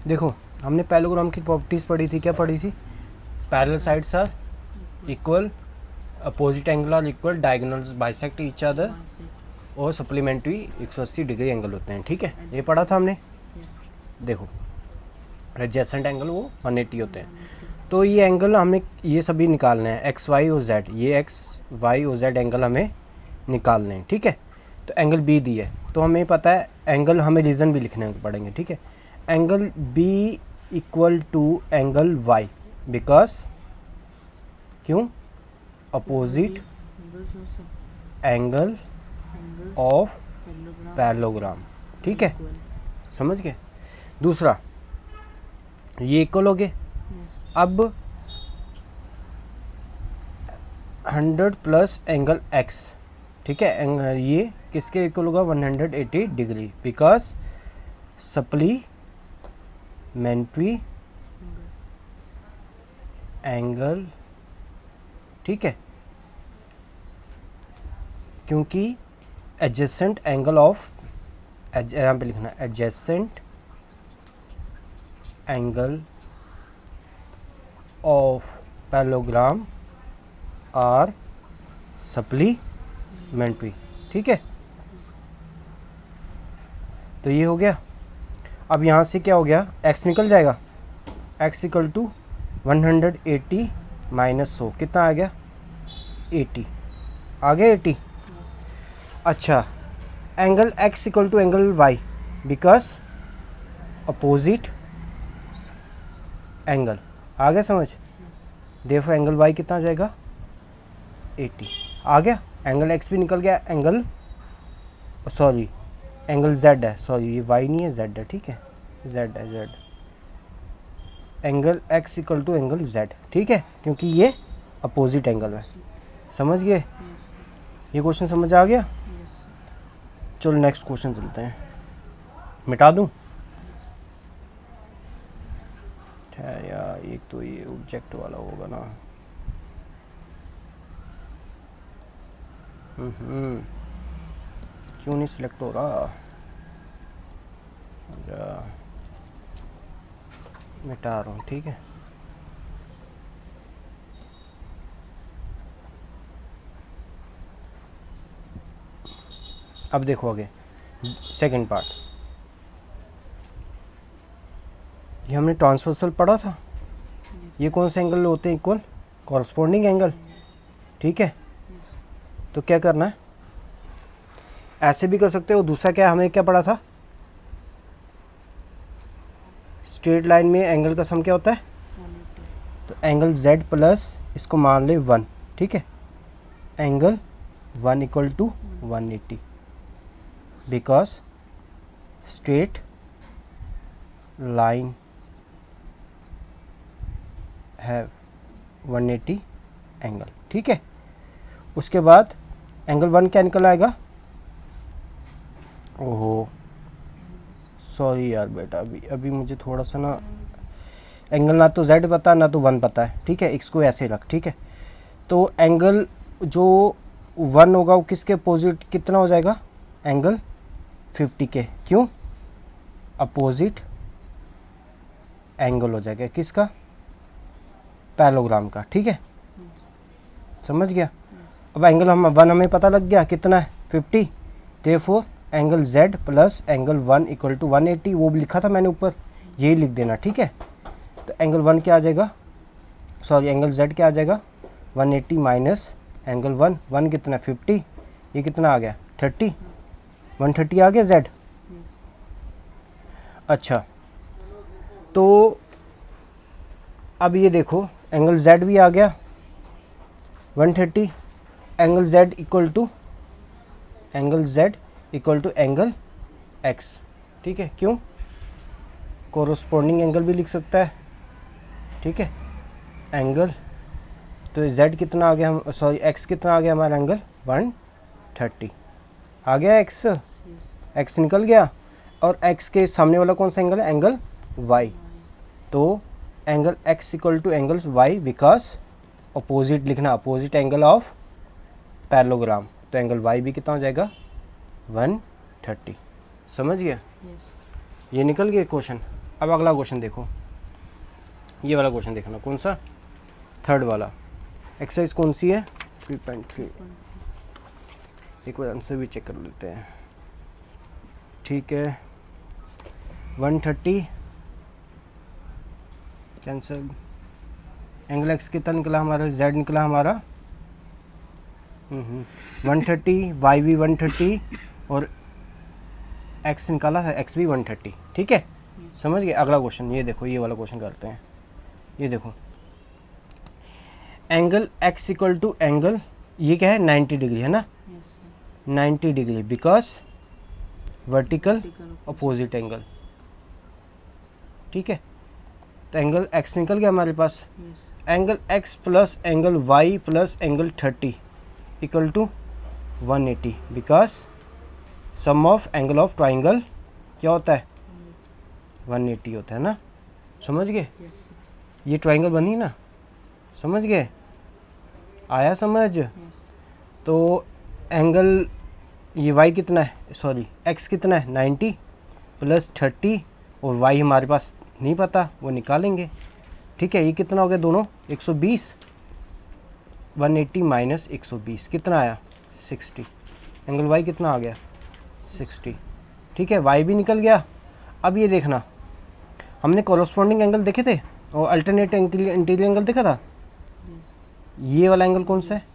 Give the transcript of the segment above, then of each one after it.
देखो हमने पैरेललोग्राम की प्रॉपर्टीज़ पढ़ी थी, क्या पढ़ी थी? Parallel sides are equal, opposite angle are equal, diagonals bisect each other और सप्लीमेंट्री 180 डिग्री एंगल होते हैं, ठीक है, ये पढ़ा था हमने। देखो एडजेसेंट एंगल वो 180 होते हैं। तो ये एंगल हमें ये सभी निकालने हैं, एक्स वाई और जेड, ये एक्स वाई और जेड एंगल हमें निकालने हैं, ठीक है। तो एंगल बी दी है, तो हमें पता है एंगल, हमें रीज़न भी लिखने पड़ेंगे, ठीक है। Angle B equal to angle Y, because क्यों? अपोजिट एंगल ऑफ पैरेललोग्राम, ठीक है, समझ गए। दूसरा ये इक्वल हो गए। अब 100 प्लस एंगल एक्स, ठीक है, ये किसके इक्वल होगा? 180 डिग्री, बिकॉज सप्लीमेंट्री एंगल, ठीक है, क्योंकि एडजेसेंट एंगल ऑफ, यहाँ पे लिखना adjacent angle of parallelogram are supplementary, ठीक है। तो ये हो गया। अब यहाँ से क्या हो गया? x निकल जाएगा, x इक्वल टू 180 माइनस 100, कितना आ गया? 80, आ गया 80। अच्छा, angle x equal to angle y, because opposite angle, आ गया समझ? देखो एंगल y कितना आ जाएगा? 80, आ गया। एंगल x भी निकल गया, एंगल सॉरी एंगल z है, सॉरी ये y नहीं है z है, ठीक है, z है, z angle x equal to angle z, ठीक है, क्योंकि ये अपोजिट एंगल है। समझ गए? ये क्वेश्चन समझ आ गया? चलो नेक्स्ट क्वेश्चन चलते हैं। मिटा दूं? यार एक तो ये ऑब्जेक्ट वाला होगा ना, क्यों नहीं सिलेक्ट हो रहा? मिटा रहा हूँ, ठीक है। अब देखो आगे सेकंड पार्ट, ये हमने ट्रांसवर्सल पढ़ा था। ये कौन से एंगल होते हैं? इक्वल, कॉरस्पॉन्डिंग एंगल, ठीक है। तो क्या करना है? ऐसे भी कर सकते हो। दूसरा क्या, हमें क्या पढ़ा था? स्ट्रेट लाइन में एंगल का सम क्या होता है? तो एंगल z प्लस इसको मान ले 1, ठीक है, angle 1 equal to 180, because straight line have 180 angle, ठीक है। उसके बाद एंगल 1 क्या निकल आएगा? ओहो सॉरी यार बेटा, अभी मुझे थोड़ा सा ना, एंगल ना तो z पता ना तो 1 पता है, ठीक है, इसको ऐसे रख, ठीक है। तो एंगल जो 1 होगा वो किसके अपोजिट कितना हो जाएगा? एंगल 50 के, क्यों? अपोजिट एंगल हो जाएगा किसका? पैरेललोग्राम का, ठीक है, समझ गया। अब एंगल हम 1 हमें पता लग गया कितना है? 50, therefore angle z plus angle 1 equal to 180, वो भी लिखा था मैंने ऊपर, यही लिख देना, ठीक है। तो एंगल 1 क्या आ जाएगा? सॉरी एंगल z क्या आ जाएगा? 180 माइनस एंगल 1, 1 कितना? 50, ये कितना आ गया? 30, 130 आ गया z। अच्छा, तो अब ये देखो एंगल z भी आ गया 130, angle z equal to angle x, ठीक है, क्यों? कोरोस्पोंडिंग एंगल भी लिख सकता है, ठीक है, एंगल, तो z कितना आ गया? हम सॉरी x कितना आ गया हमारा? एंगल 130 आ गया, x निकल गया। और x के सामने वाला कौन सा एंगल है? एंगल y, तो angle x equal to angle y, because opposite लिखना, अपोजिट एंगल ऑफ पैरेललोग्राम, तो एंगल y भी कितना हो जाएगा? 130, समझ गया? ये निकल गया क्वेश्चन। अब अगला क्वेश्चन देखो, ये वाला क्वेश्चन देखना, कौन सा, थर्ड वाला। एक्सरसाइज कौन सी है, 3.3। एक बार आंसर भी चेक कर लेते हैं। ठीक है, 130 कैंसल। एंगल एक्स कितना निकला हमारा, जेड निकला हमारा 130, वाई भी 130 और एक्स निकाला था, एक्स भी 130। ठीक है, समझ गए। अगला क्वेश्चन ये देखो, ये वाला क्वेश्चन करते हैं। ये देखो, angle x equal to angle, ये क्या है, 90 डिग्री है ना, 90 degree, because vertical opposite angle. ठीक है, तो एंगल एक्स निकल गया हमारे पास। Angle x plus angle y plus angle 30 equal to 180, because sum of angle of triangle क्या होता है, 180 होता है ना, समझ गए। ये ट्राइंगल बनी ना, समझ गए, आया समझ। तो एंगल ये वाई कितना है, सॉरी एक्स कितना है, 90 प्लस 30 और वाई हमारे पास नहीं पता, वो निकालेंगे। ठीक है, ये कितना हो गया दोनों, 120, 180 माइनस 120 कितना आया, 60। एंगल वाई कितना आ गया, 60। ठीक है, वाई भी निकल गया। अब ये देखना, हमने कॉरस्पॉन्डिंग एंगल देखे थे और अल्टरनेट इंटीरियर एंगल देखा था। ये वाला एंगल कौन सा है,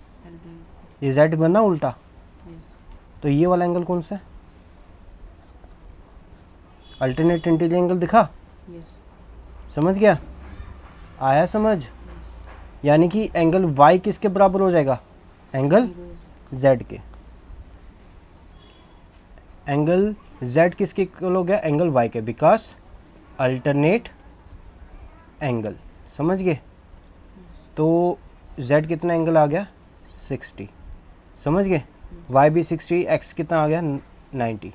ये जेड बना उल्टा, तो ये वाला एंगल कौन सा है, अल्टरनेट इंटीरियर एंगल दिखा, समझ गया, आया समझ। यानी कि एंगल y किसके बराबर हो जाएगा, एंगल z के। एंगल z किसके इक्वल हो गया, एंगल y के, बिकॉज अल्टरनेट एंगल, समझ गए। तो z कितना एंगल आ गया, 60, समझ गए। y भी 60, x कितना आ गया, 90।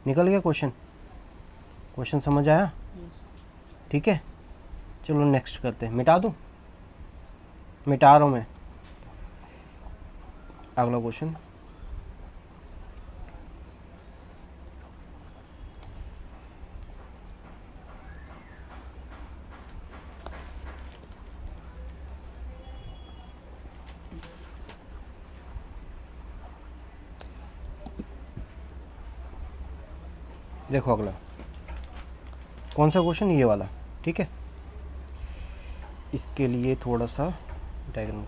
निकल गया क्वेश्चन, क्वेश्चन समझ आया। ठीक है, चलो नेक्स्ट करते हैं। मिटा दूँ, मिटा रहा हूँ मैं। अगला क्वेश्चन, देखो अगला कौन सा क्वेश्चन, ये वाला। ठीक है, इसके लिए थोड़ा सा डायग्राम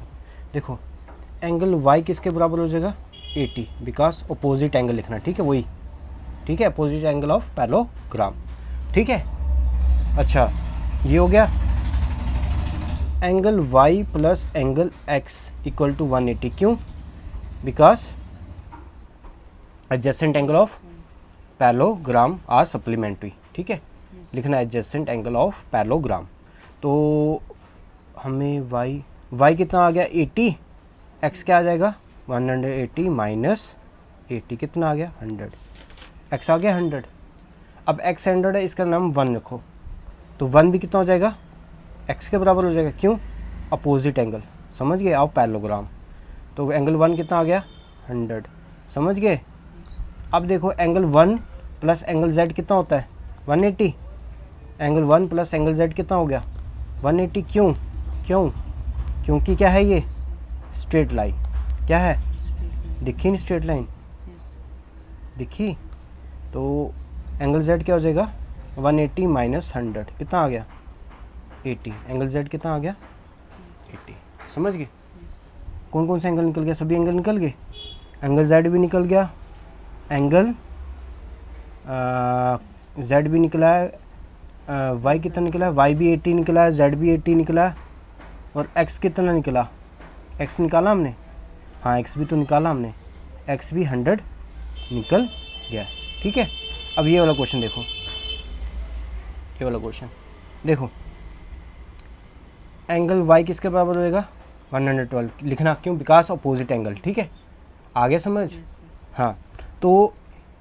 देखो। एंगल y किसके बराबर हो जाएगा, 80, बिकॉज अपोजिट एंगल लिखना। ठीक है, वही, ठीक है, अपोजिट एंगल ऑफ पैरेललोग्राम। ठीक है, अच्छा ये हो गया। Angle y plus angle x equal to 180, क्यों, because adjacent angle of parallelogram are supplementary. ठीक है, लिखना एडजेसेंट एंगल ऑफ पैरेललोग्राम। तो हमें y कितना आ गया, 80, x क्या आ जाएगा, 180 माइनस 80 कितना आ गया, 100, x आ गया 100। अब x 100 है, इसका नाम 1 रखो, तो 1 भी कितना हो जाएगा, x के बराबर हो जाएगा, क्यों, अपोजिट एंगल, समझ गए, ऑफ पैरेललोग्राम। तो एंगल 1 कितना आ गया, 100, समझ गए। अब देखो एंगल 1 प्लस एंगल z कितना होता है, 180। एंगल 1 प्लस एंगल z कितना हो गया, 180, क्यों, क्योंकि क्या है, ये स्ट्रेट लाइन, क्या है, दिखी नहीं स्ट्रेट लाइन, दिखी। तो एंगल z क्या हो जाएगा, 180 माइनस 100 कितना आ गया, 80। एंगल z कितना आ गया, 80, समझ गए। कौन कौन सा एंगल निकल गया, सभी एंगल निकल गए। एंगल z भी निकल गया, एंगल z भी निकला है, y कितना निकला है, y भी 80 निकला है, z भी 80 निकला है, और x कितना निकला, x निकाला हमने, हाँ x भी तो निकाला हमने, x भी 100 निकल गया। ठीक है, अब ये वाला क्वेश्चन देखो, ये वाला क्वेश्चन देखो। एंगल y किसके बराबर होएगा, 112 लिखना, क्यों, बिकॉज अपोजिट एंगल। ठीक है, आगे समझ। हाँ, तो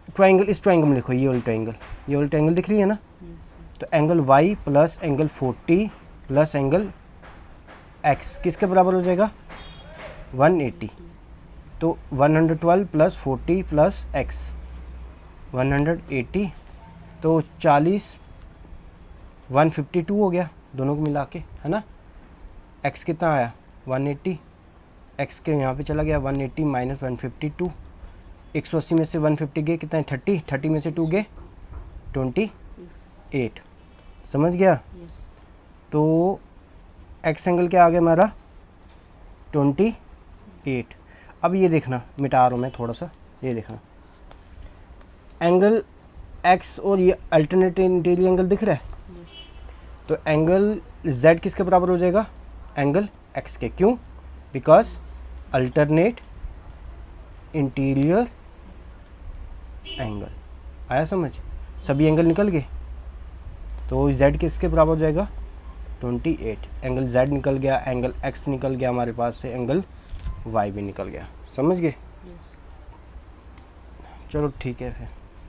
ट्राइंगल, इस ट्राइंगल में लिखो, ये वाली ट्राइंगल, ये वाली ट्राइंगल दिख रही है ना। तो angle y plus angle 40 plus angle x किसके बराबर हो जाएगा, 180। तो 112 प्लस 40 प्लस x 180, तो 40 152 हो गया दोनों को मिला के, है ना। x कितना आया 180, x के यहाँ पे चला गया 180 माइनस 152, 180 में से 150 गए कितना है 30, 30 में से 2 गए 28, समझ गया। यस। तो x एंगल क्या आ गया हमारा 28। अब ये देखना, मिटा रहा हूँ मैं थोड़ा सा, ये देखना एंगल x और ये अल्टरनेट इंटीरियर एंगल दिख रहा है। यस। तो एंगल z किसके बराबर हो जाएगा, एंगल x के। क्यों, बिकॉज अल्टरनेट इंटीरियर एंगल। आया समझ, सभी एंगल निकल गए। तो z किसके बराबर हो जाएगा 28, एंगल z निकल गया, एंगल x निकल गया हमारे पास से, एंगल y भी निकल गया, समझ गए। यस। चलो ठीक है फिर।